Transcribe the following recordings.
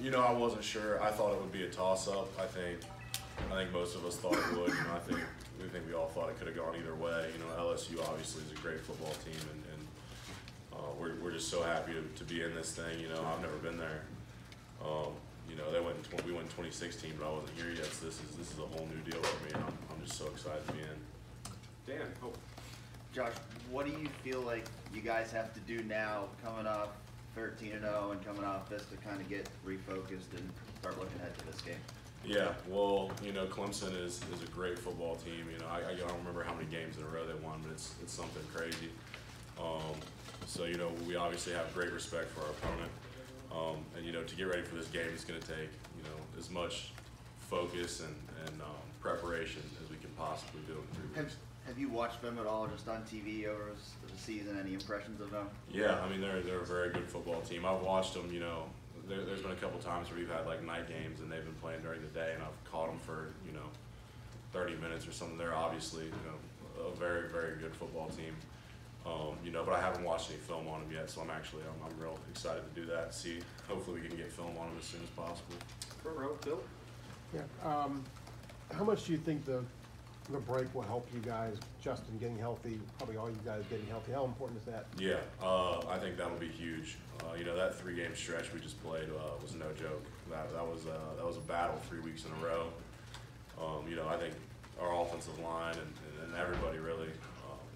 You know, I wasn't sure. I thought it would be a toss-up. I think most of us thought it would. You know, we all thought it could have gone either way. You know, LSU obviously is a great football team, and we're just so happy to be in this thing. You know, I've never been there. You know, we went in 2016, but I wasn't here yet. So this is a whole new deal for me, and I'm just so excited to be in. Dan, Josh, what do you feel like you guys have to do now, coming off 13-0 and coming off this, to kind of get refocused and start looking ahead to this game? Yeah, well, you know, Clemson is a great football team. You know, I don't remember how many games in a row they won, but it's something crazy. So, you know, we obviously have great respect for our opponent. And, you know, to get ready for this game, it's going to take, you know, as much focus and preparation as we can possibly do in 3 weeks. Have you watched them at all, just on TV over the season? Any impressions of them? Yeah, I mean, they're a very good football team. I've watched them, you know. There's been a couple times where we've had like night games and they've been playing during the day, and I've caught them for, you know, 30 minutes or something. They're obviously, you know, a very, very good football team. You know, but I haven't watched any film on them yet, so I'm real excited to do that. See, hopefully we can get film on them as soon as possible. front row, Bill. Yeah. How much do you think the break will help you guys, Justin getting healthy, probably all you guys getting healthy? How important is that? Yeah, I think that'll be huge. You know, that 3-game stretch we just played was no joke. That was a battle 3 weeks in a row. You know, I think our offensive line and everybody really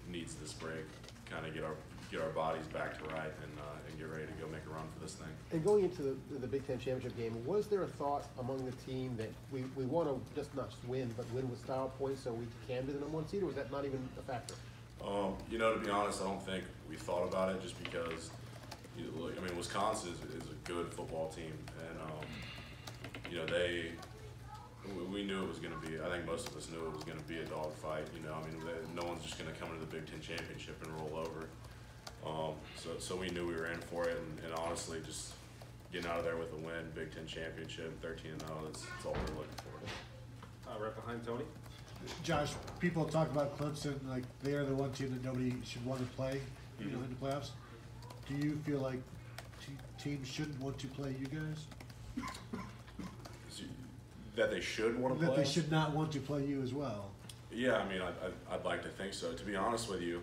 needs this break, kind of get our bodies back to right and get ready to go make a run for this thing. And going into the Big Ten championship game, was there a thought among the team that we want to just not just win, but win with style points so we can be the #1 seed, or was that not even a factor? You know, to be honest, I don't think we thought about it, just because, I mean, Wisconsin is a good football team, and you know, we knew it was going to be. I think most of us knew it was going to be a dogfight. You know, I mean, no one's just going to come into the Big Ten championship and roll over. So we knew we were in for it, and honestly, just getting out of there with a win, Big Ten championship, 13-0, that's all we're looking for. Right behind Tony. Josh, people talk about Clemson like they are the one team that nobody should want to play, you know, in the playoffs. Do you feel like teams shouldn't want to play you guys? That they should want to play? That they should not want to play you as well. Yeah, I mean, I'd like to think so. To be honest with you,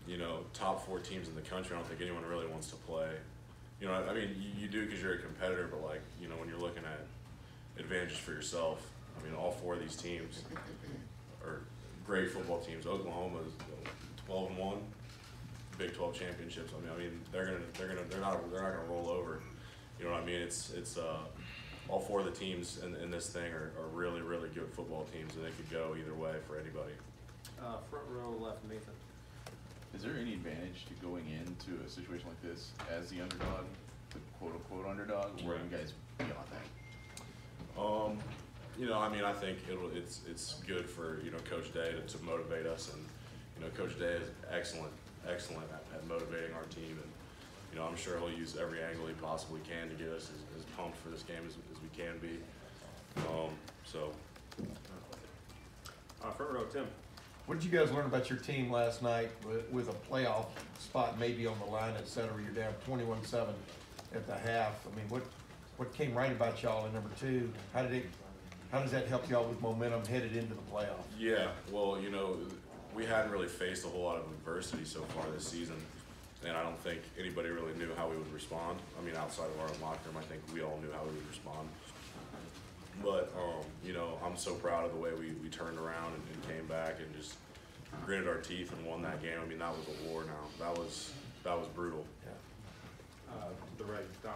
you know, top 4 teams in the country, I don't think anyone really wants to play. You know, I mean, you do because you're a competitor, but like, you know, when you're looking at advantages for yourself, I mean, all 4 of these teams are great football teams. Oklahoma's 12-1, Big 12 championships. I mean, they're not gonna roll over. You know what I mean? It's all 4 of the teams in this thing are really, really good football teams, and they could go either way for anybody. Front row left, Nathan. Is there any advantage to going into a situation like this as the underdog, the quote-unquote underdog, or are you guys beyond that? You know, I mean, I think it's good for, you know, Coach Day to motivate us, and, you know, Coach Day is excellent at motivating our team, and, you know, I'm sure he'll use every angle he possibly can to get us as pumped for this game as we can be. So. Front row, Tim. What did you guys learn about your team last night with a playoff spot maybe on the line, et cetera? You're down 21-7 at the half. I mean, what came right about y'all in number 2? How does that help y'all with momentum headed into the playoff? Yeah, well, you know, we hadn't really faced a whole lot of adversity so far this season, and I don't think anybody really knew how we would respond. I mean, outside of our own locker room, I think we all knew how we would respond. But, you know, I'm so proud of the way we turned around and came back and just gritted our teeth and won that game. I mean, that was a war now. That was brutal. Yeah. The right, Dom.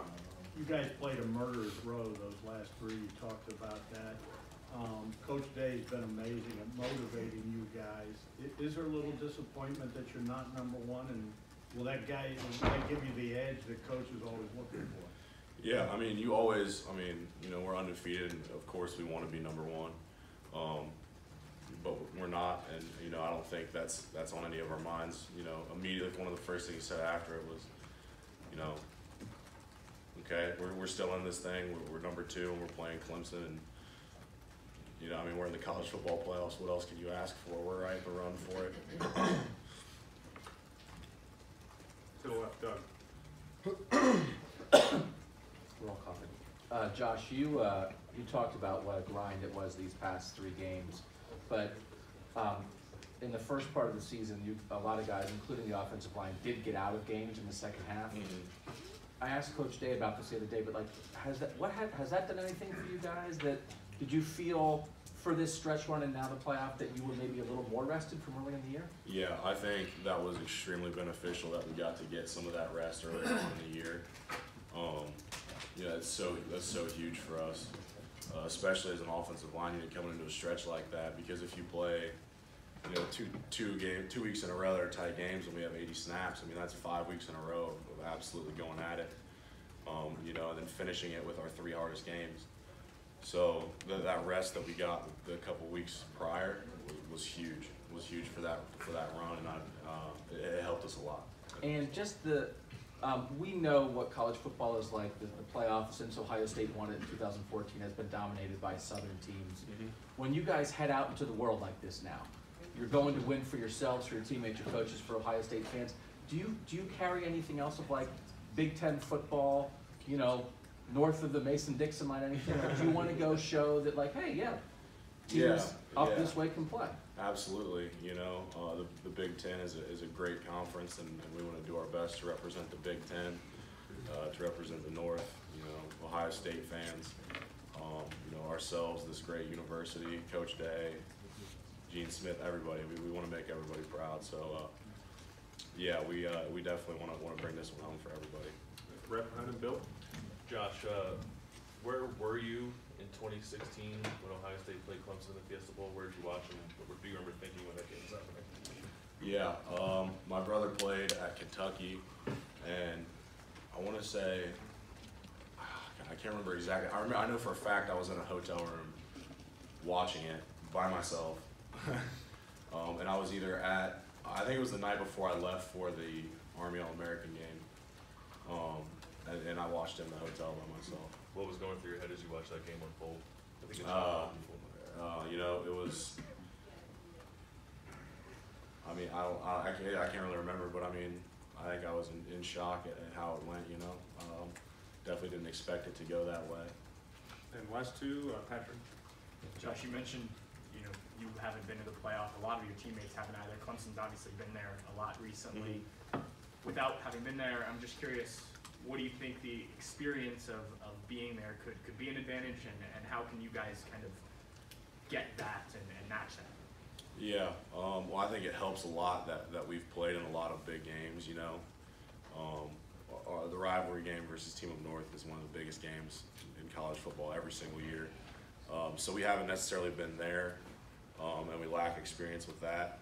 You guys played a murderer's row those last 3. You talked about that. Coach Day's been amazing at motivating you guys. Is there a little disappointment that you're not #1, and will that give you the edge that coach is always looking for? Yeah, I mean, you know, we're undefeated, and of course we want to be #1, but we're not, and, you know, I don't think that's on any of our minds. You know, immediately one of the first things he said after it was, you know, okay, we're still in this thing, we're #2, and we're playing Clemson, and, you know, I mean, we're in the college football playoffs. What else can you ask for? We're right to run for it. To the left, Doug. Roll call. Josh, you talked about what a grind it was these past 3 games, but in the first part of the season, a lot of guys, including the offensive line, did get out of games in the second half. Mm-hmm. I asked Coach Day about this the other day, but like, has that done anything for you guys? Did you feel for this stretch run and now the playoff that you were maybe a little more rested from early in the year? Yeah, I think that was extremely beneficial that we got to get some of that rest early on in the year. Yeah, that's so huge for us, especially as an offensive line unit coming into a stretch like that. Because if you play, you know, two weeks in a row that are tight games and we have 80 snaps, I mean that's 5 weeks in a row of absolutely going at it. You know, and then finishing it with our 3 hardest games. So that rest that we got the couple weeks prior was huge. It was huge for that run, and it helped us a lot. And just we know what college football is like. The playoff, since Ohio State won it in 2014, has been dominated by Southern teams. Mm-hmm. When you guys head out into the world like this now, you're going to win for yourselves, for your teammates, your coaches, for Ohio State fans. Do you carry anything else of like Big Ten football, you know, north of the Mason-Dixon line, anything? Like, do you want to go show that, like, hey, teams up this way can play? Absolutely. You know, the Big Ten is a great conference, and we want to do our best to represent the Big Ten, to represent the North. You know, Ohio State fans, you know, ourselves, this great university, Coach Day, Gene Smith, everybody. We want to make everybody proud. So, yeah, we definitely want to bring this one home for everybody. Rep behind him, Bill. Josh, where were you in 2016 when Ohio State played Clemson in the Fiesta Bowl? Where did you watch them? What do you remember thinking when that game was happening? Yeah, my brother played at Kentucky, and I want to say, I can't remember exactly. I know for a fact I was in a hotel room watching it by myself, and I was either at, I think it was the night before I left for the Army All-American game, and I watched it in the hotel by myself. What was going through your head as you watched that game unfold? I think it's you know, it was. I mean, I can't really remember, but I mean, I think I was in shock at how it went. You know, definitely didn't expect it to go that way. And last two, Patrick. Josh, you mentioned, you know, you haven't been to the playoff. A lot of your teammates haven't either. Clemson's obviously been there a lot recently. Without having been there, I'm just curious, what do you think the experience of being there could be an advantage, and how can you guys kind of get that and match that? Yeah, well, I think it helps a lot that we've played in a lot of big games. You know, the rivalry game versus Team Up North is one of the biggest games in college football every single year. So we haven't necessarily been there, and we lack experience with that.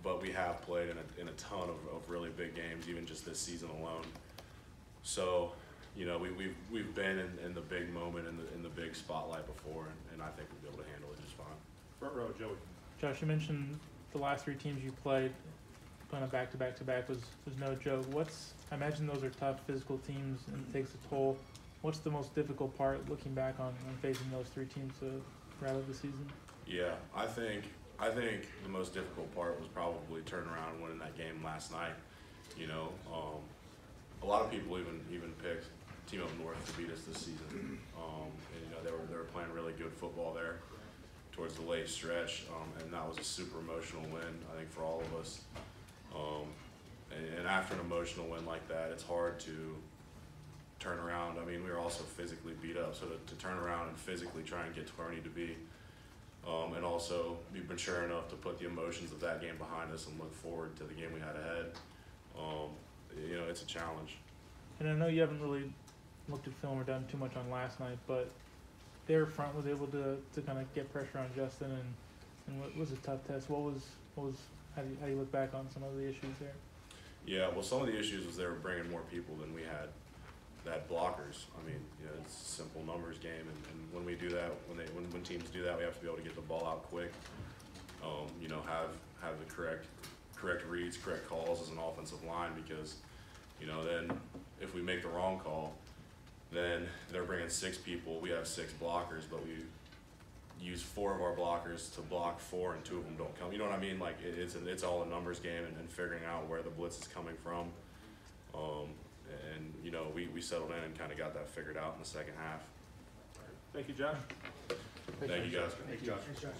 But we have played in a ton of really big games, even just this season alone. So, you know, we've been in the big moment, in the big spotlight before, and I think we'll be able to handle it just fine. Front row, Joey. Josh, you mentioned the last 3 teams you played, playing a back-to-back-to-back was no joke. I imagine those are tough physical teams and it takes a toll. What's the most difficult part looking back on facing those 3 teams to wrap up the season? Yeah, I think the most difficult part was probably turning around and winning that game last night. You know, a lot of people even picked Team Up North to beat us this season, and you know they were playing really good football there towards the late stretch, and that was a super emotional win, I think, for all of us. And after an emotional win like that, it's hard to turn around. I mean, we were also physically beat up, so to turn around and physically try and get to where we need to be, and also be mature enough to put the emotions of that game behind us and look forward to the game we had ahead, you know, it's a challenge. And I know you haven't really looked at film or done too much on last night, but their front was able to kind of get pressure on Justin, and what was a tough test. What was how do you look back on some of the issues there? Yeah, well, some of the issues was they were bringing more people than we had that blockers. I mean, you know, it's a simple numbers game, and when we do that, when teams do that, we have to be able to get the ball out quick. You know, have the correct reads, correct calls as an offensive line, because, you know, then if we make the wrong call, then they're bringing 6 people. We have 6 blockers, but we use 4 of our blockers to block 4, and 2 of them don't come. You know what I mean? Like it's all a numbers game, and figuring out where the blitz is coming from. And you know, we settled in and kind of got that figured out in the second half. Thank you, Josh. Thank you, guys. Thank you, Josh.